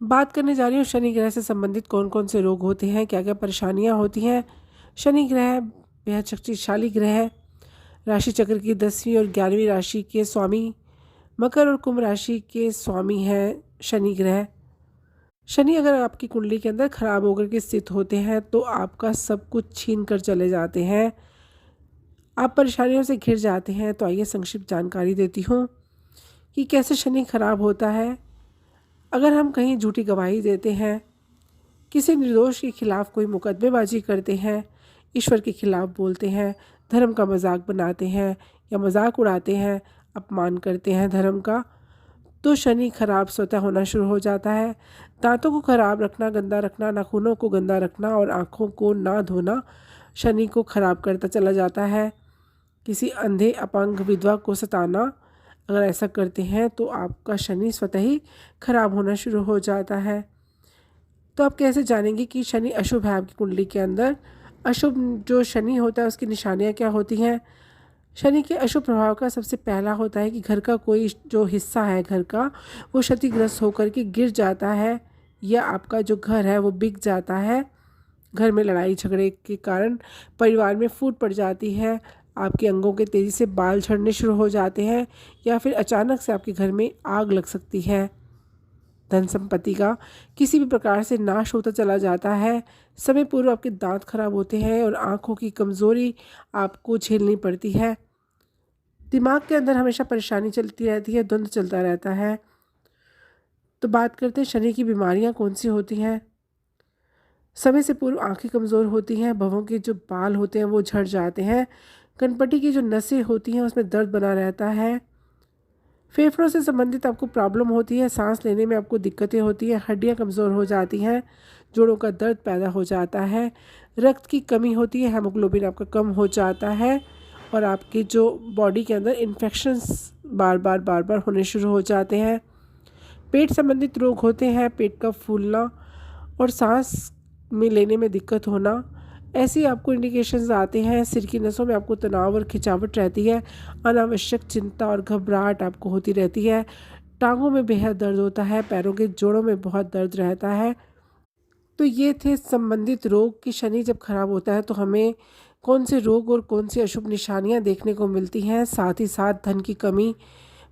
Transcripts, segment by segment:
बात करने जा रही हूँ शनि ग्रह से संबंधित कौन कौन से रोग होते हैं, क्या क्या परेशानियाँ होती हैं। शनि ग्रह बेहद शक्तिशाली ग्रह है। राशि चक्र की 10वीं और 11वीं राशि के स्वामी, मकर और कुंभ राशि के स्वामी हैं शनि ग्रह। शनि अगर आपकी कुंडली के अंदर खराब होकर के स्थित होते हैं तो आपका सब कुछ छीन कर चले जाते हैं, आप परेशानियों से घिर जाते हैं। तो आइए संक्षिप्त जानकारी देती हूँ कि कैसे शनि खराब होता है। अगर हम कहीं झूठी गवाही देते हैं, किसी निर्दोष के खिलाफ कोई मुकदमेबाजी करते हैं, ईश्वर के खिलाफ बोलते हैं, धर्म का मजाक बनाते हैं या मजाक उड़ाते हैं, अपमान करते हैं धर्म का, तो शनि खराब स्वतः होना शुरू हो जाता है। दांतों को खराब रखना, गंदा रखना, नाखूनों को गंदा रखना और आँखों को ना धोना शनि को खराब करता चला जाता है। किसी अंधे, अपंग, विधवा को सताना, अगर ऐसा करते हैं तो आपका शनि स्वतः ही खराब होना शुरू हो जाता है। तो आप कैसे जानेंगे कि शनि अशुभ है आपकी कुंडली के अंदर? अशुभ जो शनि होता है उसकी निशानियाँ क्या होती हैं? शनि के अशुभ प्रभाव का सबसे पहला होता है कि घर का कोई जो हिस्सा है घर का, वो क्षतिग्रस्त होकर के गिर जाता है या आपका जो घर है वो बिक जाता है। घर में लड़ाई झगड़े के कारण परिवार में फूट पड़ जाती है, आपके अंगों के तेज़ी से बाल झड़ने शुरू हो जाते हैं या फिर अचानक से आपके घर में आग लग सकती है। धन संपत्ति का किसी भी प्रकार से नाश होता चला जाता है। समय पूर्व आपके दांत खराब होते हैं और आँखों की कमज़ोरी आपको झेलनी पड़ती है। दिमाग के अंदर हमेशा परेशानी चलती रहती है, द्वंद्व चलता रहता है। तो बात करते हैं शनि की बीमारियां कौन सी होती हैं। समय से पूर्व आंखें कमज़ोर होती हैं, भवों के जो बाल होते हैं वो झड़ जाते हैं, कनपटी की जो नसें होती हैं उसमें दर्द बना रहता है, फेफड़ों से संबंधित आपको प्रॉब्लम होती है, सांस लेने में आपको दिक्कतें होती हैं, हड्डियां कमज़ोर हो जाती हैं, जोड़ों का दर्द पैदा हो जाता है, रक्त की कमी होती है, हेमोग्लोबिन आपका कम हो जाता है और आपके जो बॉडी के अंदर इन्फेक्शंस बार बार होने शुरू हो जाते हैं। पेट संबंधित रोग होते हैं, पेट का फूलना और सांस में लेने में दिक्कत होना, ऐसे आपको इंडिकेशंस आते हैं। सिर की नसों में आपको तनाव और खिंचावट रहती है, अनावश्यक चिंता और घबराहट आपको होती रहती है, टांगों में बेहद दर्द होता है, पैरों के जोड़ों में बहुत दर्द रहता है। तो ये थे संबंधित रोग कि शनि जब खराब होता है तो हमें कौन से रोग और कौन सी अशुभ निशानियाँ देखने को मिलती हैं। साथ ही साथ धन की कमी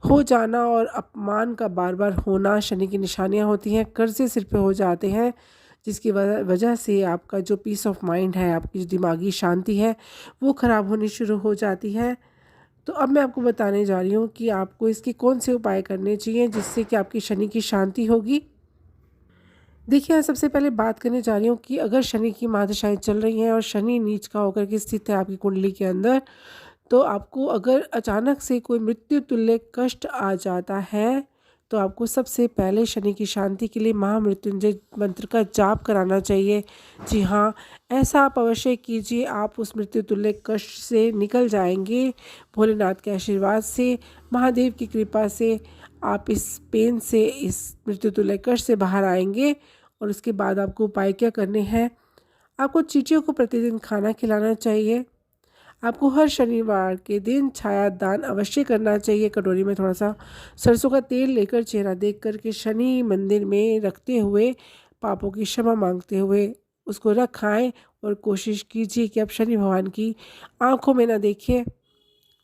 हो जाना और अपमान का बार बार होना शनि की निशानियाँ होती हैं। कर्जे सिर पे हो जाते हैं जिसकी वजह से आपका जो पीस ऑफ माइंड है, आपकी जो दिमागी शांति है वो ख़राब होनी शुरू हो जाती है। तो अब मैं आपको बताने जा रही हूँ कि आपको इसके कौन से उपाय करने चाहिए जिससे कि आपकी शनि की शांति होगी। देखिए, मैं सबसे पहले बात करने जा रही हूँ कि अगर शनि की महादशाएँ चल रही हैं और शनि नीच का होकर के स्थित है आपकी कुंडली के अंदर, तो आपको अगर अचानक से कोई मृत्यु तुल्य कष्ट आ जाता है तो आपको सबसे पहले शनि की शांति के लिए महामृत्युंजय मंत्र का जाप कराना चाहिए। जी हाँ, ऐसा आप अवश्य कीजिए, आप उस मृत्यु तुल्य कष्ट से निकल जाएंगे भोलेनाथ के आशीर्वाद से, महादेव की कृपा से। आप इस पेन से, इस मृत्यु तुल्य कष्ट से बाहर आएंगे। और उसके बाद आपको उपाय क्या करने हैं? आपको चींटियों को प्रतिदिन खाना खिलाना चाहिए। आपको हर शनिवार के दिन छाया दान अवश्य करना चाहिए। कटोरी में थोड़ा सा सरसों का तेल लेकर चेहरा देख कर के शनि मंदिर में रखते हुए, पापों की क्षमा मांगते हुए उसको रखाएं और कोशिश कीजिए कि आप शनि भगवान की आंखों में ना देखिए।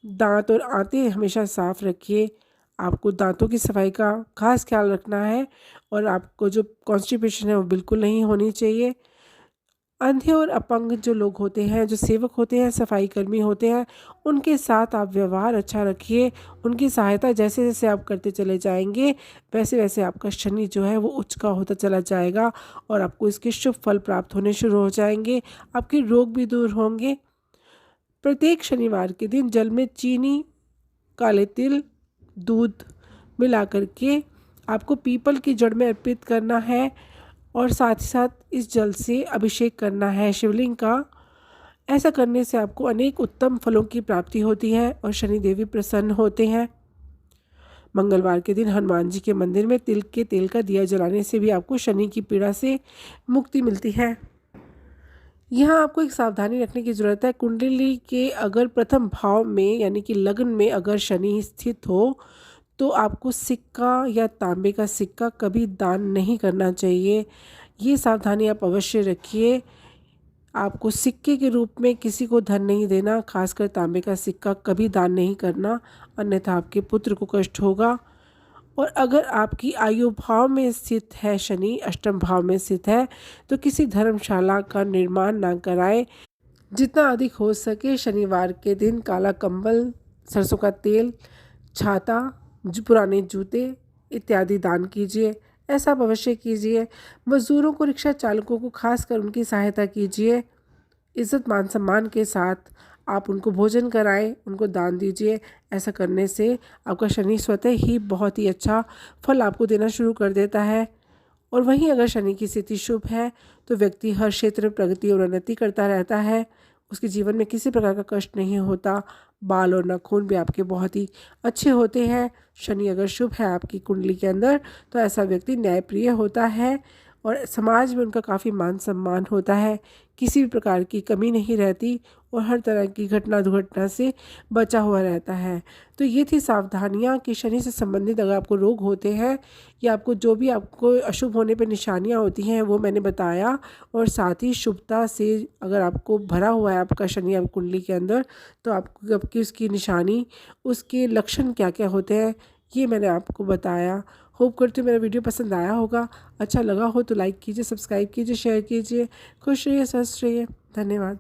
दांत और आंतें हमेशा साफ रखिए। आपको दांतों की सफाई का खास ख्याल रखना है और आपको जो कॉन्स्टिपेशन है वो बिल्कुल नहीं होनी चाहिए। अंधे और अपंग जो लोग होते हैं, जो सेवक होते हैं, सफाई कर्मी होते हैं, उनके साथ आप व्यवहार अच्छा रखिए। उनकी सहायता जैसे जैसे आप करते चले जाएंगे वैसे वैसे आपका शनि जो है वो उच्च का होता चला जाएगा और आपको इसके शुभ फल प्राप्त होने शुरू हो जाएंगे। आपके रोग भी दूर होंगे। प्रत्येक शनिवार के दिन जल में चीनी, काले तिल, दूध मिला करके आपको पीपल की जड़ में अर्पित करना है और साथ ही साथ इस जल से अभिषेक करना है शिवलिंग का। ऐसा करने से आपको अनेक उत्तम फलों की प्राप्ति होती है और शनि देवी प्रसन्न होते हैं। मंगलवार के दिन हनुमान जी के मंदिर में तिल के तेल का दिया जलाने से भी आपको शनि की पीड़ा से मुक्ति मिलती है। यहाँ आपको एक सावधानी रखने की ज़रूरत है। कुंडली के अगर प्रथम भाव में यानी कि लग्न में अगर शनि स्थित हो तो आपको सिक्का या तांबे का सिक्का कभी दान नहीं करना चाहिए। ये सावधानी आप अवश्य रखिए। आपको सिक्के के रूप में किसी को धन नहीं देना, खासकर तांबे का सिक्का कभी दान नहीं करना, अन्यथा आपके पुत्र को कष्ट होगा। और अगर आपकी आयु भाव में स्थित है शनि, अष्टम भाव में स्थित है, तो किसी धर्मशाला का निर्माण ना कराएं। जितना अधिक हो सके शनिवार के दिन काला कंबल, सरसों का तेल, छाता, पुराने जूते इत्यादि दान कीजिए। ऐसा आप अवश्य कीजिए। मज़दूरों को, रिक्शा चालकों को खासकर उनकी सहायता कीजिए। इज़्ज़त मान सम्मान के साथ आप उनको भोजन कराएं, उनको दान दीजिए। ऐसा करने से आपका शनि स्वतः ही बहुत ही अच्छा फल आपको देना शुरू कर देता है। और वहीं अगर शनि की स्थिति शुभ है तो व्यक्ति हर क्षेत्र में प्रगति और उन्नति करता रहता है। उसके जीवन में किसी प्रकार का कष्ट नहीं होता। बाल और नाखून भी आपके बहुत ही अच्छे होते हैं। शनि अगर शुभ है आपकी कुंडली के अंदर तो ऐसा व्यक्ति न्यायप्रिय होता है और समाज में उनका काफ़ी मान सम्मान होता है। किसी भी प्रकार की कमी नहीं रहती और हर तरह की घटना दुर्घटना से बचा हुआ रहता है। तो ये थी सावधानियाँ कि शनि से संबंधित अगर आपको रोग होते हैं या आपको जो भी आपको अशुभ होने पे निशानियाँ होती हैं वो मैंने बताया। और साथ ही शुभता से अगर आपको भरा हुआ है आपका शनि आपकी कुंडली के अंदर तो आपको आपकी उसकी निशानी, उसके लक्षण क्या क्या होते हैं ये मैंने आपको बताया। होप करती हूँ मेरा वीडियो पसंद आया होगा। अच्छा लगा हो तो लाइक कीजिए, सब्सक्राइब कीजिए, शेयर कीजिए। खुश रहिए, स्वस्थ रहिए। धन्यवाद।